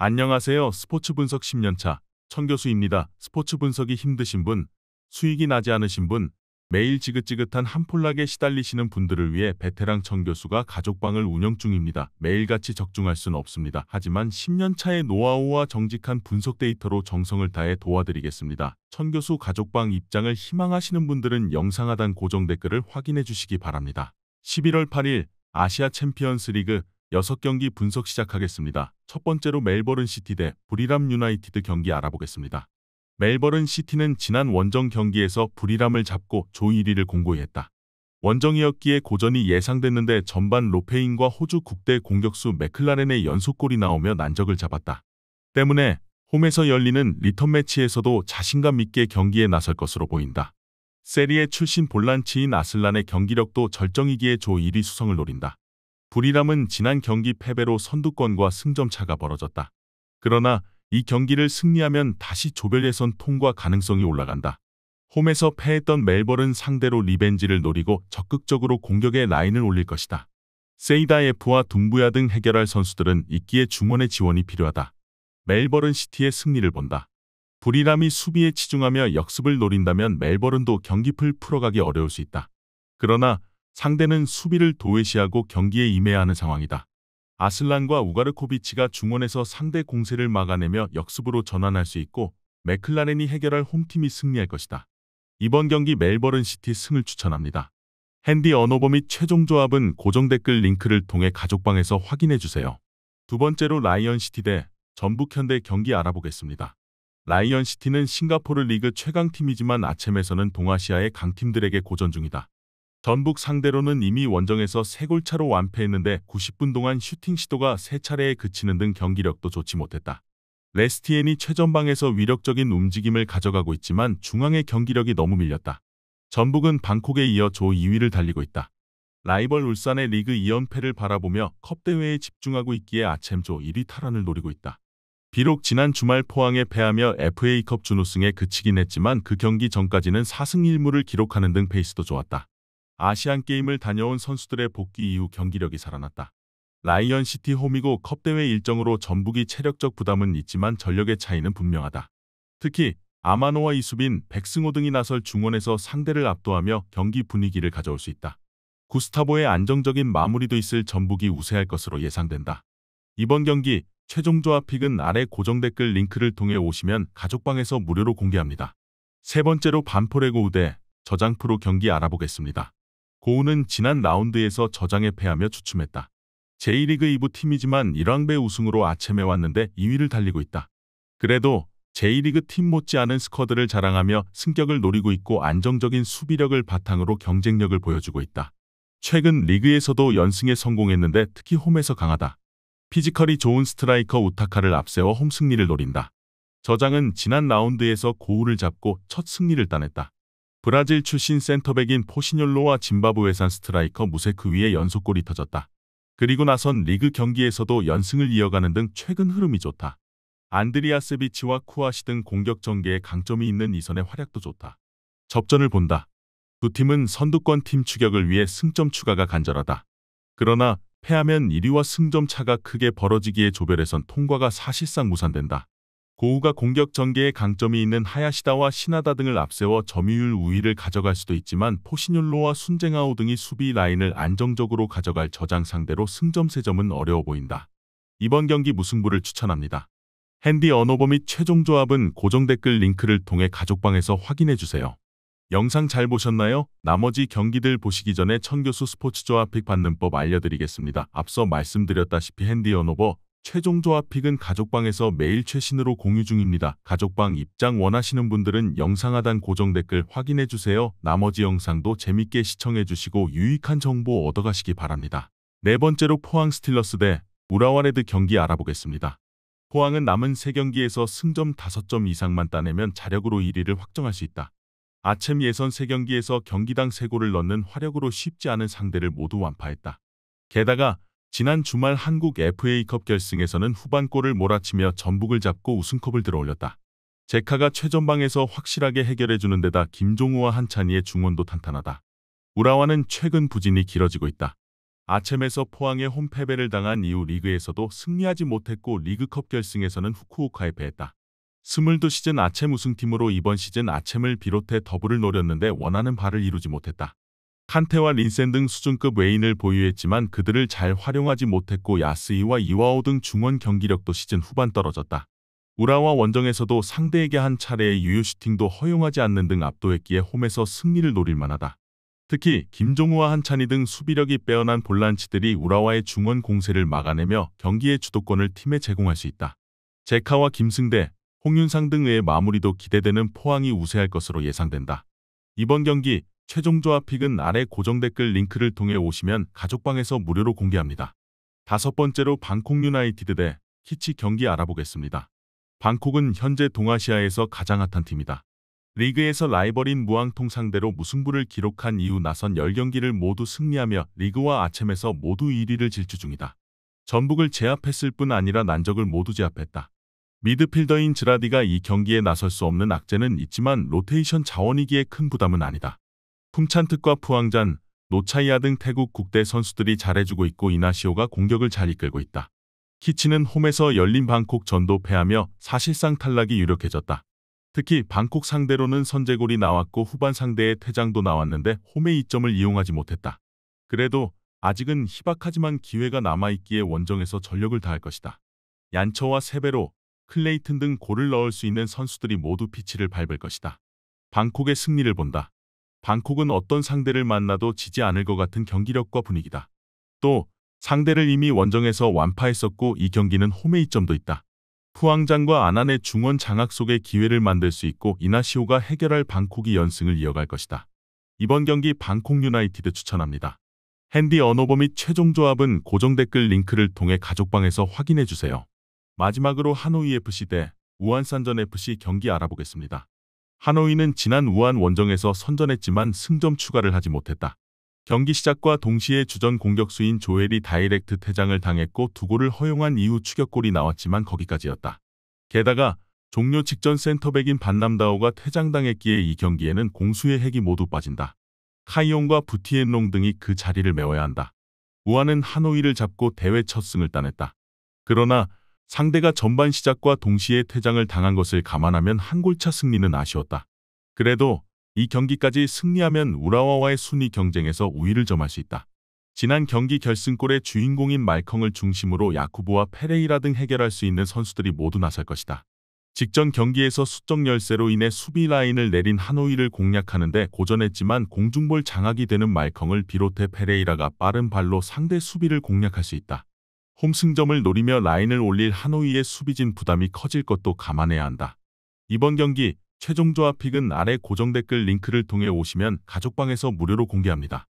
안녕하세요. 스포츠 분석 10년차 천교수입니다. 스포츠 분석이 힘드신 분, 수익이 나지 않으신 분, 매일 지긋지긋한 한폴락에 시달리시는 분들을 위해 베테랑 천교수가 가족방을 운영 중입니다. 매일같이 적중할 수는 없습니다. 하지만 10년차의 노하우와 정직한 분석 데이터로 정성을 다해 도와드리겠습니다. 천교수 가족방 입장을 희망하시는 분들은 영상 하단 고정 댓글을 확인해 주시기 바랍니다. 11월 8일 아시아 챔피언스 리그 6경기 분석 시작하겠습니다. 첫 번째로 멜버른 시티 대 부리람 유나이티드 경기 알아보겠습니다. 멜버른 시티는 지난 원정 경기에서 부리람을 잡고 조 1위를 공고히 했다. 원정이었기에 고전이 예상됐는데 전반 로페인과 호주 국대 공격수 맥클라렌의 연속골이 나오며 난적을 잡았다. 때문에 홈에서 열리는 리턴 매치에서도 자신감 있게 경기에 나설 것으로 보인다. 세리에 출신 볼란치인 아슬란의 경기력도 절정이기에 조 1위 수성을 노린다. 부리람은 지난 경기 패배로 선두권과 승점 차가 벌어졌다. 그러나 이 경기를 승리하면 다시 조별 예선 통과 가능성이 올라간다. 홈에서 패했던 멜버른 상대로 리벤지를 노리고 적극적으로 공격의 라인을 올릴 것이다. 세이다 F와 둠부야 등 해결할 선수들은 있기에 중원의 지원이 필요하다. 멜버른 시티의 승리를 본다. 부리람이 수비에 치중하며 역습을 노린다면 멜버른도 경기풀 풀어가기 어려울 수 있다. 그러나 상대는 수비를 도외시하고 경기에 임해야 하는 상황이다. 아슬란과 우가르코비치가 중원에서 상대 공세를 막아내며 역습으로 전환할 수 있고 맥클라렌이 해결할 홈팀이 승리할 것이다. 이번 경기 멜버른 시티 승을 추천합니다. 핸디 언어버 및 최종 조합은 고정 댓글 링크를 통해 가족방에서 확인해주세요. 두 번째로 라이언시티 대 전북현대 경기 알아보겠습니다. 라이언시티는 싱가포르 리그 최강팀이지만 아챔에서는 동아시아의 강팀들에게 고전 중이다. 전북 상대로는 이미 원정에서 3골 차로 완패했는데 90분 동안 슈팅 시도가 3차례에 그치는 등 경기력도 좋지 못했다. 레스티엔이 최전방에서 위력적인 움직임을 가져가고 있지만 중앙의 경기력이 너무 밀렸다. 전북은 방콕에 이어 조 2위를 달리고 있다. 라이벌 울산의 리그 2연패를 바라보며 컵대회에 집중하고 있기에 아챔 조 1위 탈환을 노리고 있다. 비록 지난 주말 포항에 패하며 FA컵 준우승에 그치긴 했지만 그 경기 전까지는 4승 1무를 기록하는 등 페이스도 좋았다. 아시안게임을 다녀온 선수들의 복귀 이후 경기력이 살아났다. 라이언시티 홈이고 컵대회 일정으로 전북이 체력적 부담은 있지만 전력의 차이는 분명하다. 특히 아마노와 이수빈, 백승호 등이 나설 중원에서 상대를 압도하며 경기 분위기를 가져올 수 있다. 구스타보의 안정적인 마무리도 있을 전북이 우세할 것으로 예상된다. 이번 경기 최종 조합 픽은 아래 고정 댓글 링크를 통해 오시면 가족방에서 무료로 공개합니다. 세 번째로 반포레 고우 대 저장 프로 경기 알아보겠습니다. 고우는 지난 라운드에서 저장에 패하며 주춤했다. 제1리그 2부 팀이지만 1왕배 우승으로 아챔에 왔는데 2위를 달리고 있다. 그래도 제1리그 팀 못지않은 스쿼드를 자랑하며 승격을 노리고 있고 안정적인 수비력을 바탕으로 경쟁력을 보여주고 있다. 최근 리그에서도 연승에 성공했는데 특히 홈에서 강하다. 피지컬이 좋은 스트라이커 우타카를 앞세워 홈 승리를 노린다. 저장은 지난 라운드에서 고우를 잡고 첫 승리를 따냈다. 브라질 출신 센터백인 포시뇰로와 짐바브웨산 스트라이커 무세크 위에 연속골이 터졌다. 그리고 나선 리그 경기에서도 연승을 이어가는 등 최근 흐름이 좋다. 안드리아 세비치와 쿠아시 등 공격 전개에 강점이 있는 이선의 활약도 좋다. 접전을 본다. 두 팀은 선두권 팀 추격을 위해 승점 추가가 간절하다. 그러나 패하면 1위와 승점 차가 크게 벌어지기에 조별에선 통과가 사실상 무산된다. 고우가 공격 전개에 강점이 있는 하야시다와 시나다 등을 앞세워 점유율 우위를 가져갈 수도 있지만 포시뇰로와 순쟁아오 등이 수비 라인을 안정적으로 가져갈 저장 상대로 승점 3점은 어려워 보인다. 이번 경기 무승부를 추천합니다. 핸디 언어버 및 최종 조합은 고정 댓글 링크를 통해 가족방에서 확인해주세요. 영상 잘 보셨나요? 나머지 경기들 보시기 전에 천교수 스포츠 조합 픽 받는 법 알려드리겠습니다. 앞서 말씀드렸다시피 핸디 언어버 최종 조합 픽은 가족방에서 매일 최신으로 공유 중입니다. 가족방 입장 원하시는 분들은 영상 하단 고정 댓글 확인해주세요. 나머지 영상도 재밌게 시청해주시고 유익한 정보 얻어가시기 바랍니다. 네 번째로 포항 스틸러스 대 우라와 레드 경기 알아보겠습니다. 포항은 남은 3경기에서 승점 5점 이상만 따내면 자력으로 1위를 확정할 수 있다. 아챔 예선 3경기에서 경기당 3골을 넣는 화력으로 쉽지 않은 상대를 모두 완파했다. 게다가 지난 주말 한국 FA컵 결승에서는 후반골을 몰아치며 전북을 잡고 우승컵을 들어올렸다. 제카가 최전방에서 확실하게 해결해주는 데다 김종우와 한찬희의 중원도 탄탄하다. 우라와는 최근 부진이 길어지고 있다. 아쳔에서 포항에 홈패배를 당한 이후 리그에서도 승리하지 못했고 리그컵 결승에서는 후쿠오카에 패했다. 22시즌 아쳔 우승팀으로 이번 시즌 아쳔을 비롯해 더블을 노렸는데 원하는 바를 이루지 못했다. 칸테와 린센 등 수준급 외인을 보유했지만 그들을 잘 활용하지 못했고 야스이와 이와오 등 중원 경기력도 시즌 후반 떨어졌다. 우라와 원정에서도 상대에게 한 차례의 유효 슈팅도 허용하지 않는 등 압도했기에 홈에서 승리를 노릴 만하다. 특히 김종우와 한찬희 등 수비력이 빼어난 볼란치들이 우라와의 중원 공세를 막아내며 경기의 주도권을 팀에 제공할 수 있다. 제카와 김승대, 홍윤상 등의 마무리도 기대되는 포항이 우세할 것으로 예상된다. 이번 경기 최종 조합픽은 아래 고정 댓글 링크를 통해 오시면 가족방에서 무료로 공개합니다. 5번째로 방콕 유나이티드 대 키치 경기 알아보겠습니다. 방콕은 현재 동아시아에서 가장 핫한 팀이다. 리그에서 라이벌인 무앙통 상대로 무승부를 기록한 이후 나선 10경기를 모두 승리하며 리그와 아쳔에서 모두 1위를 질주 중이다. 전북을 제압했을 뿐 아니라 난적을 모두 제압했다. 미드필더인 즈라디가 이 경기에 나설 수 없는 악재는 있지만 로테이션 자원이기에 큰 부담은 아니다. 품찬특과 푸앙잔, 노차이아 등 태국 국대 선수들이 잘해주고 있고 이나시오가 공격을 잘 이끌고 있다. 키치는 홈에서 열린 방콕 전도 패하며 사실상 탈락이 유력해졌다. 특히 방콕 상대로는 선제골이 나왔고 후반 상대의 퇴장도 나왔는데 홈의 이점을 이용하지 못했다. 그래도 아직은 희박하지만 기회가 남아있기에 원정에서 전력을 다할 것이다. 얀처와 세베로, 클레이튼 등 골을 넣을 수 있는 선수들이 모두 피치를 밟을 것이다. 방콕의 승리를 본다. 방콕은 어떤 상대를 만나도 지지 않을 것 같은 경기력과 분위기다. 또 상대를 이미 원정에서 완파했었고 이 경기는 홈의 이점도 있다. 푸앙장과 아난의 중원 장악 속에 기회를 만들 수 있고 이나시오가 해결할 방콕이 연승을 이어갈 것이다. 이번 경기 방콕 유나이티드 추천합니다. 핸디 언오버 및 최종 조합은 고정 댓글 링크를 통해 가족방에서 확인해주세요. 마지막으로 하노이 FC 대 우안산전 FC 경기 알아보겠습니다. 하노이는 지난 우안 원정에서 선전했지만 승점 추가를 하지 못했다. 경기 시작과 동시에 주전 공격수인 조엘이 다이렉트 퇴장을 당했고 2골을 허용한 이후 추격골이 나왔지만 거기까지였다. 게다가 종료 직전 센터백인 반남다오가 퇴장당했기에 이 경기에는 공수의 핵이 모두 빠진다. 카이용과 부티엔롱 등이 그 자리를 메워야 한다. 우안은 하노이를 잡고 대회 첫 승을 따냈다. 그러나 상대가 전반 시작과 동시에 퇴장을 당한 것을 감안하면 한 골차 승리는 아쉬웠다. 그래도 이 경기까지 승리하면 우라와와의 순위 경쟁에서 우위를 점할 수 있다. 지난 경기 결승골의 주인공인 말컹을 중심으로 야쿠브와 페레이라 등 해결할 수 있는 선수들이 모두 나설 것이다. 직전 경기에서 수적 열세로 인해 수비 라인을 내린 하노이를 공략하는데 고전했지만 공중볼 장악이 되는 말컹을 비롯해 페레이라가 빠른 발로 상대 수비를 공략할 수 있다. 홈 승점을 노리며 라인을 올릴 하노이의 수비진 부담이 커질 것도 감안해야 한다. 이번 경기 최종 조합픽은 아래 고정 댓글 링크를 통해 오시면 가족방에서 무료로 공개합니다.